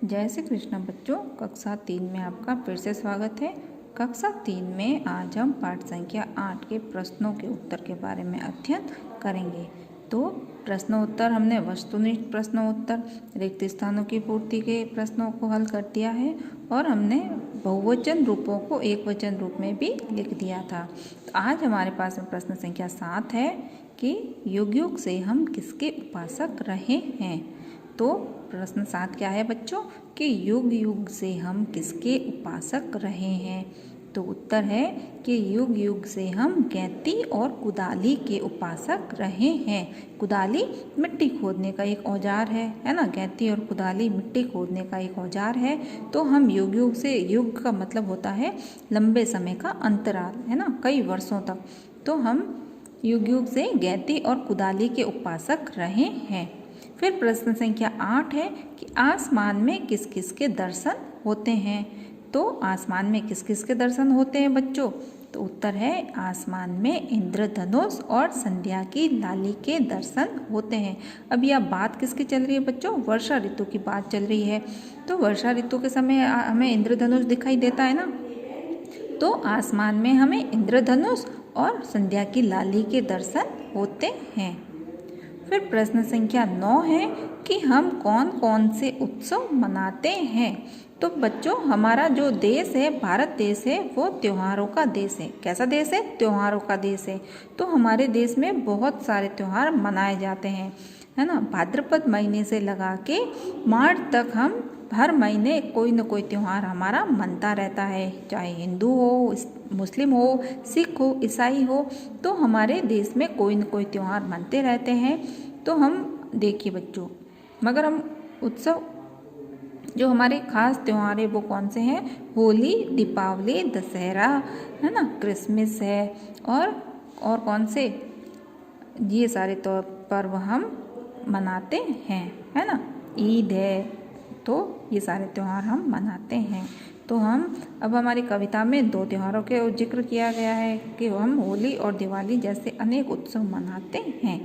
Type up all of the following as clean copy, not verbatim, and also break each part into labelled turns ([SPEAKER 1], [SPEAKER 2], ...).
[SPEAKER 1] जय श्री कृष्ण बच्चों, कक्षा 3 में आपका फिर से स्वागत है। कक्षा 3 में आज हम पाठ संख्या 8 के प्रश्नों के उत्तर के बारे में अध्ययन करेंगे। तो प्रश्नोत्तर हमने वस्तुनिष्ठ प्रश्नोत्तर, रिक्त स्थानों की पूर्ति के प्रश्नों को हल कर दिया है और हमने बहुवचन रूपों को एकवचन रूप में भी लिख दिया था। तो आज हमारे पास में प्रश्न संख्या 7 है कि युग युग से हम किसके उपासक रहे हैं। तो प्रश्न 7 क्या है बच्चों कि युग युग से हम किसके उपासक रहे हैं। तो उत्तर है कि युग युग से हम गैती और कुदाली के उपासक रहे हैं। कुदाली मिट्टी खोदने का एक औजार है ना। गैती और कुदाली मिट्टी खोदने का एक औजार है। तो हम युग युग से, युग का मतलब होता है लंबे समय का अंतराल, है ना, कई वर्षों तक। तो हम युग युग से गैती और कुदाली के उपासक रहे हैं। फिर प्रश्न संख्या 8 है कि आसमान में किस किस के दर्शन होते हैं। तो आसमान में किस किस के दर्शन होते हैं बच्चों। तो उत्तर है आसमान में इंद्रधनुष और संध्या की लाली के दर्शन होते हैं। अब यह बात किसकी चल रही है बच्चों, वर्षा ऋतु की बात चल रही है। तो वर्षा ऋतु के समय हमें इंद्रधनुष दिखाई देता है ना। तो आसमान में हमें इंद्रधनुष और संध्या की लाली के दर्शन होते हैं। फिर प्रश्न संख्या 9 है कि हम कौन कौन से उत्सव मनाते हैं। तो बच्चों हमारा जो देश है, भारत देश है, वो त्योहारों का देश है। कैसा देश है, त्योहारों का देश है। तो हमारे देश में बहुत सारे त्योहार मनाए जाते हैं, है ना। भाद्रपद महीने से लगा के मार्च तक हम हर महीने कोई न कोई त्यौहार हमारा मनता रहता है, चाहे हिंदू हो, मुस्लिम हो, सिख हो, ईसाई हो। तो हमारे देश में कोई न कोई त्यौहार मनते रहते हैं। तो हम देखिए बच्चों, मगर हम उत्सव जो हमारे खास त्यौहार है वो कौन से हैं, होली, दीपावली, दशहरा, है ना, क्रिसमस है और कौन से, ये सारे पर्व हम मनाते हैं, है ना। ईद है। तो ये सारे त्यौहार हम मनाते हैं। तो अब हमारी कविता में 2 त्योहारों के जिक्र किया गया है कि हम होली और दिवाली जैसे अनेक उत्सव मनाते हैं।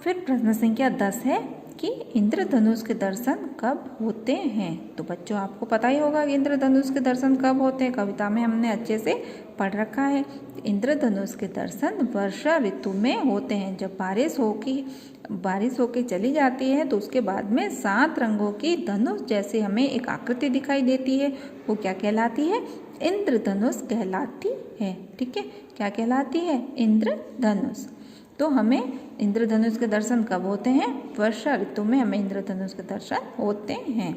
[SPEAKER 1] फिर प्रश्न संख्या 10 है कि इंद्रधनुष के दर्शन कब होते हैं। तो बच्चों आपको पता ही होगा कि इंद्रधनुष के दर्शन कब होते हैं, कविता में हमने अच्छे से पढ़ रखा है। इंद्रधनुष के दर्शन वर्षा ऋतु में होते हैं। जब बारिश होके चली जाती है तो उसके बाद में 7 रंगों की धनुष जैसे हमें एक आकृति दिखाई देती है। वो क्या कहलाती है, इंद्रधनुष कहलाती है। ठीक है, क्या कहलाती है, इंद्रधनुष। तो हमें इंद्रधनुष के दर्शन कब होते हैं, वर्षा ऋतु में हमें इंद्रधनुष के दर्शन होते हैं।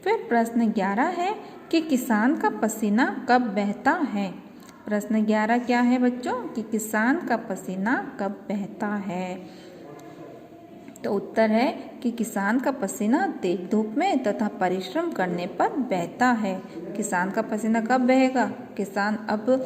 [SPEAKER 1] फिर प्रश्न 11 है कि किसान का पसीना कब बहता है। प्रश्न 11 क्या है बच्चों कि किसान का पसीना कब बहता है। तो उत्तर है कि किसान का पसीना तेज धूप में तथा परिश्रम करने पर बहता है। किसान का पसीना कब बहेगा, किसान, अब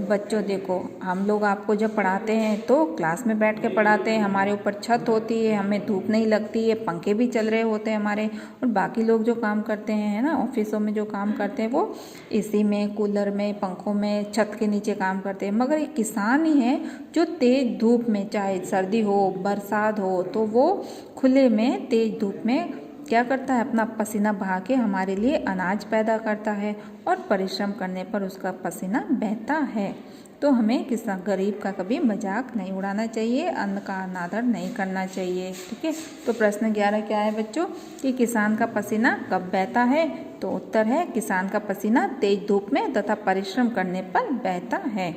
[SPEAKER 1] बच्चों देखो, हम लोग आपको जब पढ़ाते हैं तो क्लास में बैठ के पढ़ाते हैं, हमारे ऊपर छत होती है, हमें धूप नहीं लगती है, पंखे भी चल रहे होते हैं हमारे, और बाकी लोग जो काम करते हैं, है ना, ऑफिसों में जो काम करते हैं वो एसी में, कूलर में, पंखों में, छत के नीचे काम करते हैं। मगर एक किसान ही है जो तेज धूप में, चाहे सर्दी हो, बरसात हो, तो वो खुले में तेज धूप में क्या करता है, अपना पसीना बहा के हमारे लिए अनाज पैदा करता है और परिश्रम करने पर उसका पसीना बहता है। तो हमें किसान गरीब का कभी मजाक नहीं उड़ाना चाहिए, अन्न का अनादर नहीं करना चाहिए। ठीक है, तो प्रश्न 11 क्या है बच्चों कि किसान का पसीना कब बहता है। तो उत्तर है किसान का पसीना तेज धूप में तथा परिश्रम करने पर बहता है।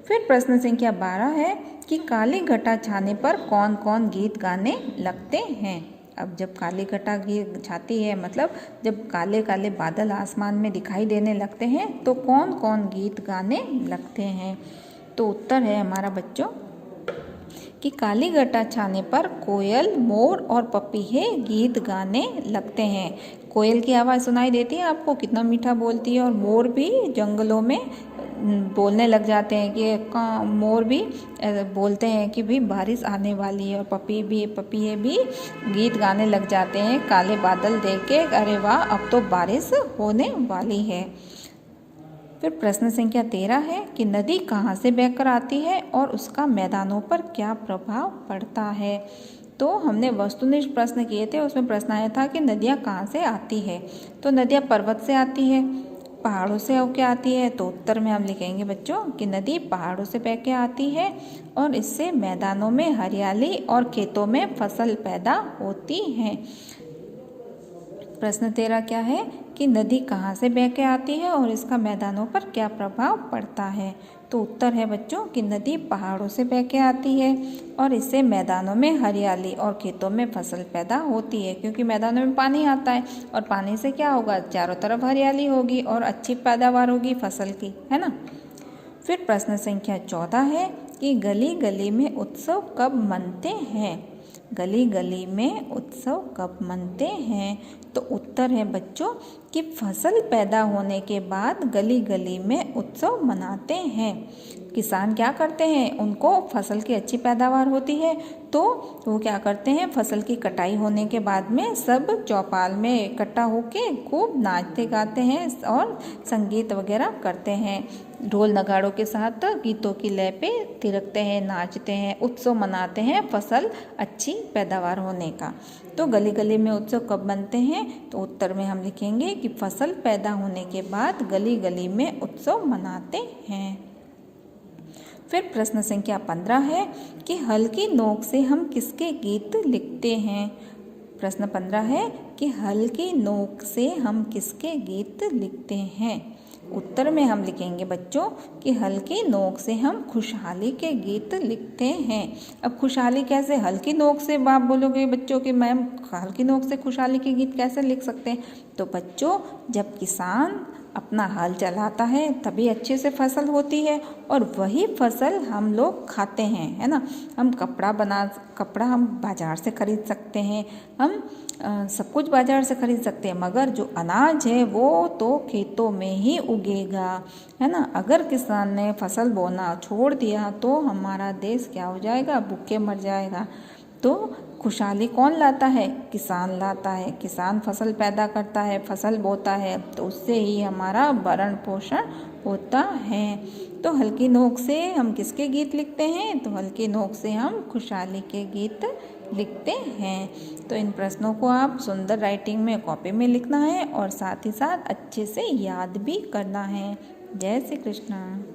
[SPEAKER 1] फिर प्रश्न संख्या 12 है कि काली घटा छाने पर कौन कौन गीत गाने लगते हैं। अब जब काली घटा छाती है, मतलब जब काले काले बादल आसमान में दिखाई देने लगते हैं तो कौन कौन गीत गाने लगते हैं। तो उत्तर है हमारा बच्चों कि काली घटा छाने पर कोयल, मोर और पपीहे गीत गाने लगते हैं। कोयल की आवाज़ सुनाई देती है आपको, कितना मीठा बोलती है, और मोर भी जंगलों में बोलने लग जाते हैं कि मोर भी बोलते हैं कि भी बारिश आने वाली है, और पपीहे भी गीत गाने लग जाते हैं काले बादल देख के, अरे वाह अब तो बारिश होने वाली है। फिर प्रश्न संख्या 13 है कि नदी कहाँ से बहकर आती है और उसका मैदानों पर क्या प्रभाव पड़ता है। तो हमने वस्तुनिष्ठ प्रश्न किए थे, उसमें प्रश्न आया था कि नदियाँ कहाँ से आती है। तो नदियाँ पर्वत से आती है, पहाड़ों से होके आती है। तो उत्तर में हम लिखेंगे बच्चों कि नदी पहाड़ों से बह के आती है और इससे मैदानों में हरियाली और खेतों में फसल पैदा होती है। प्रश्न 13 क्या है कि नदी कहाँ से बह के आती है और इसका मैदानों पर क्या प्रभाव पड़ता है। तो उत्तर है बच्चों कि नदी पहाड़ों से बह के आती है और इससे मैदानों में हरियाली और खेतों में फसल पैदा होती है, क्योंकि मैदानों में पानी आता है और पानी से क्या होगा, चारों तरफ हरियाली होगी और अच्छी पैदावार होगी फसल की, है ना। फिर प्रश्न संख्या 14 है कि गली गली में उत्सव कब मनते हैं। गली गली में उत्सव कब मनते हैं। तो उत्तर है बच्चों कि फसल पैदा होने के बाद गली गली में उत्सव मनाते हैं। किसान क्या करते हैं, उनको फसल की अच्छी पैदावार होती है तो वो क्या करते हैं, फसल की कटाई होने के बाद में सब चौपाल में इकट्ठा होके खूब नाचते गाते हैं और संगीत वगैरह करते हैं। ढोल नगाड़ों के साथ गीतों की लय पे थिरकते हैं, नाचते हैं, उत्सव मनाते हैं फसल अच्छी पैदावार होने का। तो गली गली में उत्सव कब मनते हैं। तो उत्तर में हम लिखेंगे कि फसल पैदा होने के बाद गली गली में उत्सव मनाते हैं। फिर प्रश्न संख्या 15 है कि हल की नोक से हम किसके गीत लिखते हैं। प्रश्न 15 है कि हल की नोक से हम किसके गीत लिखते हैं। उत्तर में हम लिखेंगे बच्चों कि हल की नोक से हम खुशहाली के गीत लिखते हैं। अब खुशहाली कैसे, हल की नोक से आप बोलोगे बच्चों कि मैम हल की नोक से खुशहाली के गीत कैसे लिख सकते हैं। तो बच्चों जब किसान अपना हल चलाता है तभी अच्छे से फसल होती है और वही फसल हम लोग खाते हैं, है ना। हम कपड़ा हम बाज़ार से खरीद सकते हैं, हम सब कुछ बाज़ार से खरीद सकते हैं, मगर जो अनाज है वो तो खेतों में ही उगेगा, है ना। अगर किसान ने फसल बोना छोड़ दिया तो हमारा देश क्या हो जाएगा, भूखे मर जाएगा। तो खुशहाली कौन लाता है, किसान लाता है। किसान फसल पैदा करता है, फसल बोता है, तो उससे ही हमारा भरण पोषण होता है। तो हल्की नोक से हम किसके गीत लिखते हैं। तो हल्की नोक से हम खुशहाली के गीत लिखते हैं। तो इन प्रश्नों को आप सुंदर राइटिंग में कॉपी में लिखना है और साथ ही साथ अच्छे से याद भी करना है। जय श्री कृष्ण।